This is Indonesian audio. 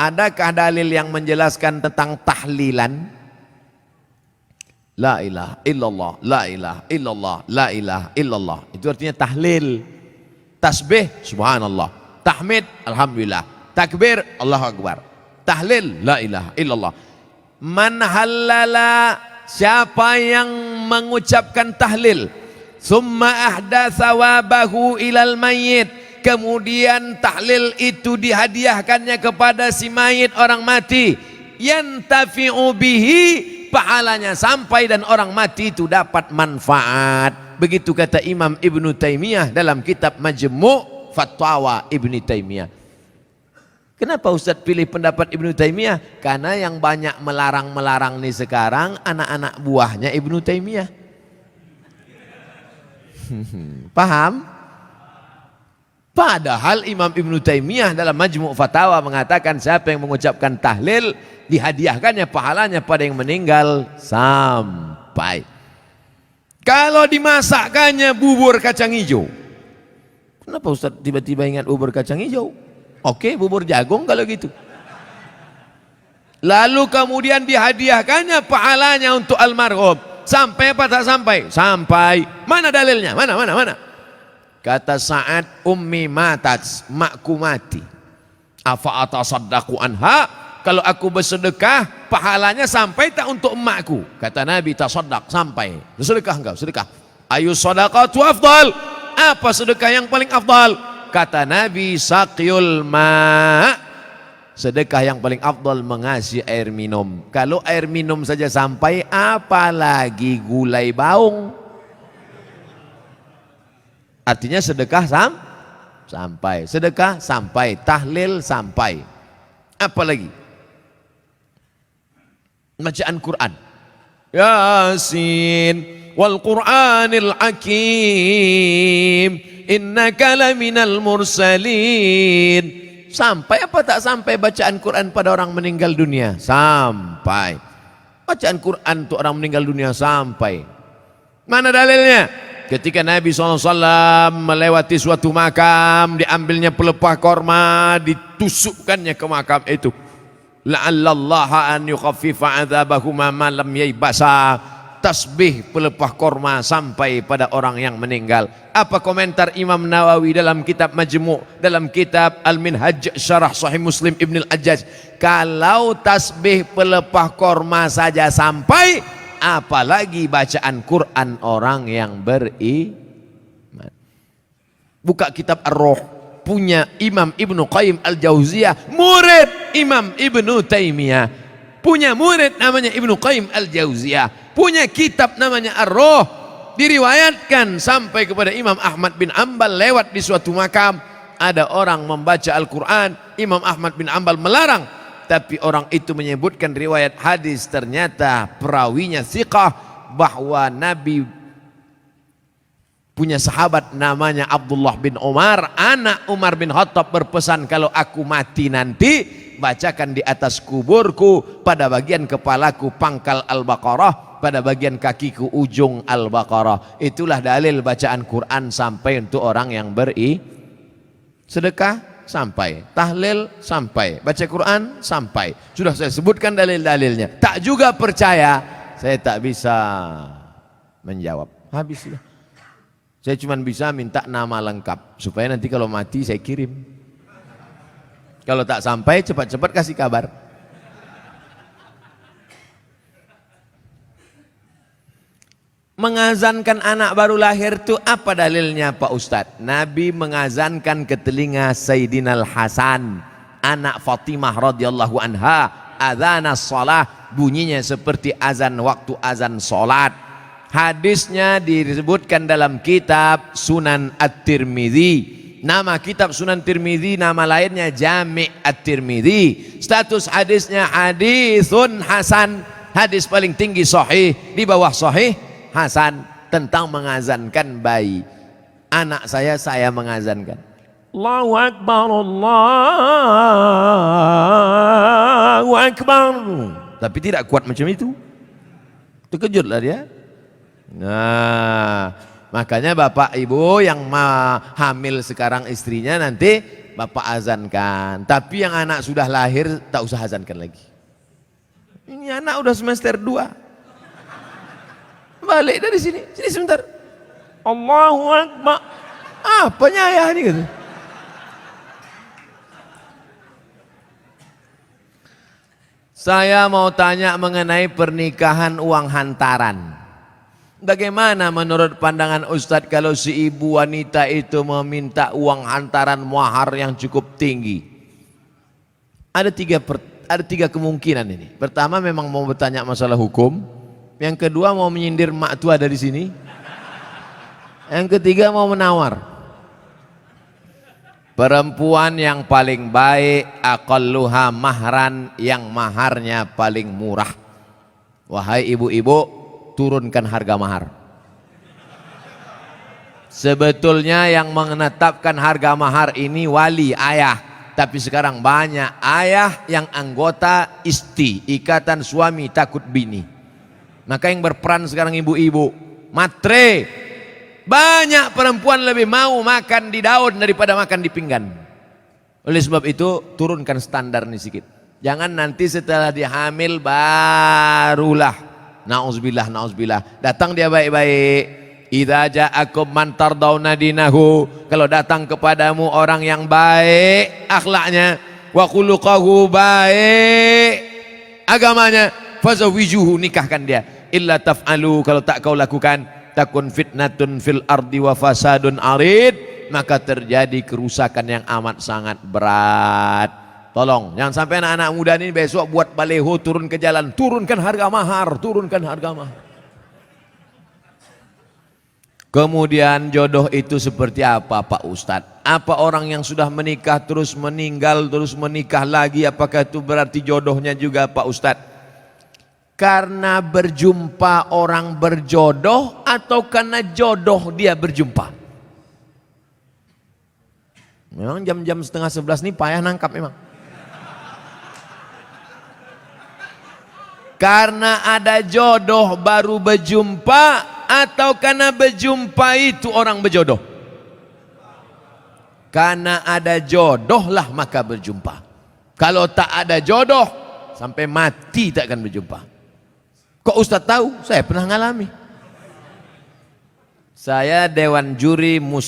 adakah dalil yang menjelaskan tentang tahlilan? La ilaha illallah, la ilaha illallah, la ilaha illallah. Itu artinya tahlil. Tasbih, subhanallah. Tahmid, alhamdulillah. Takbir, Allahu akbar. Tahlil, la ilaha illallah. Man halala, siapa yang mengucapkan tahlil, summa ahda thawabahu ilal mayyit, kemudian tahlil itu dihadiahkannya kepada si mayit, orang mati, yantafi'u bihi, pahalanya sampai dan orang mati itu dapat manfaat. Begitu kata Imam Ibnu Taimiyah dalam kitab Majmu' Fatwa Ibnu Taimiyah. Kenapa Ustaz pilih pendapat Ibnu Taimiyah? Karena yang banyak melarang-melarang nih sekarang anak-anak buahnya Ibnu Taimiyah. Paham? Padahal Imam Ibnu Taimiyah dalam Majmu' Fatawa mengatakan siapa yang mengucapkan tahlil dihadiahkannya pahalanya pada yang meninggal sampai. Kalau dimasakkannya bubur kacang hijau, kenapa Ustaz tiba-tiba ingat bubur kacang hijau? Oke, bubur jagung kalau gitu. Lalu kemudian dihadiahkannya pahalanya untuk almarhum. Sampai apa tak sampai? Sampai. Mana dalilnya? Mana? Kata Sa'ad, ummi matat, makku mati. Afa atasaddaqu anha, kalau aku bersedekah pahalanya sampai tak untuk emakku? Kata Nabi, tasaddaq, sampai. Sedekah enggak? Sedekah. Ayu sadaqatu afdal, apa sedekah yang paling afdal? Kata Nabi, saqyul ma', sedekah yang paling afdal mengasih air minum. Kalau air minum saja sampai, apalagi gulai baung. Artinya sedekah sampai, sedekah sampai, tahlil sampai. Apa lagi? Bacaan Quran. Yasin wal Qur'anil Hakim, innaka laminal mursalin. Sampai apa tak sampai bacaan Quran pada orang meninggal dunia? Sampai. Bacaan Quran untuk orang meninggal dunia sampai. Mana dalilnya? Ketika Nabi SAW melewati suatu makam, diambilnya pelepah korma, ditusukkannya ke makam itu. La'allallaha an yukhaffifa adzabahuma ma lam yaybasa. Tasbih pelepah korma sampai pada orang yang meninggal. Apa komentar Imam Nawawi dalam kitab Majmu', dalam kitab Al-Minhaj Syarah Sahih Muslim Ibn Al-Ajjaj? Kalau tasbih pelepah korma saja sampai, apalagi bacaan Quran orang yang beriman. Buka kitab Ar-Ruh, punya Imam Ibnu Qayyim Al-Jauziyah, murid Imam Ibnu Taimiyah, punya murid namanya Ibnu Qayyim Al-Jauziyah, punya kitab namanya Ar-Ruh, diriwayatkan sampai kepada Imam Ahmad bin Ambal lewat di suatu makam, ada orang membaca Al-Quran, Imam Ahmad bin Ambal melarang, tapi orang itu menyebutkan riwayat hadis, ternyata perawinya thiqah, bahwa Nabi punya sahabat namanya Abdullah bin Umar, anak Umar bin Khattab, berpesan, kalau aku mati nanti bacakan di atas kuburku pada bagian kepalaku pangkal Al-Baqarah, pada bagian kakiku ujung Al-Baqarah. Itulah dalil bacaan Quran sampai untuk orang yang sedekah sampai, tahlil sampai, baca Quran sampai. Sudah saya sebutkan dalil-dalilnya. Tak juga percaya, saya tak bisa menjawab. Habis sudah. Saya cuma bisa minta nama lengkap supaya nanti kalau mati saya kirim. Kalau tak sampai, cepat-cepat kasih kabar. Mengazankan anak baru lahir itu apa dalilnya Pak Ustadz? Nabi mengazankan ke telinga Sayyidina Al-Hasan, anak Fatimah radhiyallahu anha, adzanas shalah, bunyinya seperti azan waktu azan salat. Hadisnya disebutkan dalam kitab Sunan At-Tirmidzi. Nama kitab Sunan Tirmidzi, nama lainnya Jami' At-Tirmidzi. Status hadisnya hadisun hasan, hadis paling tinggi sahih, di bawah sahih Hasan, tentang mengazankan bayi. Anak saya mengazankan, Allahu Akbar, Allahu Akbar, tapi tidak kuat macam itu. Terkejutlah dia. Nah, makanya bapak ibu yang hamil sekarang istrinya, nanti bapak azankan. Tapi yang anak sudah lahir tak usah azankan lagi. Ini anak udah semester 2. Balik dari sini, sini sebentar. Allahu Akbar. Apanya ayah ini gitu. Saya mau tanya mengenai pernikahan uang hantaran. Bagaimana menurut pandangan Ustadz kalau si ibu wanita itu meminta uang hantaran mahar yang cukup tinggi? Ada tiga kemungkinan ini. Pertama memang mau bertanya masalah hukum. Yang kedua mau menyindir mak tua dari sini. Yang ketiga mau menawar. Perempuan yang paling baik aqalluha mahran, yang maharnya paling murah. Wahai ibu-ibu, turunkan harga mahar. Sebetulnya yang menetapkan harga mahar ini wali, ayah. Tapi sekarang banyak ayah yang anggota ISTI, Ikatan Suami Takut Bini. Maka yang berperan sekarang ibu-ibu, matre. Banyak perempuan lebih mau makan di daun daripada makan di pinggan. Oleh sebab itu turunkan standar nih sedikit. Jangan nanti setelah dia hamil barulah na'udzubillah datang dia baik-baik. Idza ja'akum man tardawna dinahu, kalau datang kepadamu orang yang baik akhlaknya, wa khuluquhu, baik agamanya, fazawijuhu, nikahkan dia. Illa taf'alu, kalau tak kau lakukan, takun fitnatun fil ardi wa fasadun arid, maka terjadi kerusakan yang amat sangat berat. Tolong jangan sampai anak-anak muda ini besok buat baleho turun ke jalan, turunkan harga mahar, turunkan harga mahar. Kemudian jodoh itu seperti apa Pak Ustadz? Apa orang yang sudah menikah terus meninggal terus menikah lagi, apakah itu berarti jodohnya juga Pak Ustadz? Karena berjumpa orang berjodoh atau karena jodoh dia berjumpa? Memang jam-jam 10:30 nih payah nangkap memang. Karena ada jodoh baru berjumpa atau karena berjumpa itu orang berjodoh? Karena ada jodoh lah maka berjumpa. Kalau tak ada jodoh sampai mati tak akan berjumpa. Kok Ustaz tahu? Saya pernah ngalami. Saya dewan juri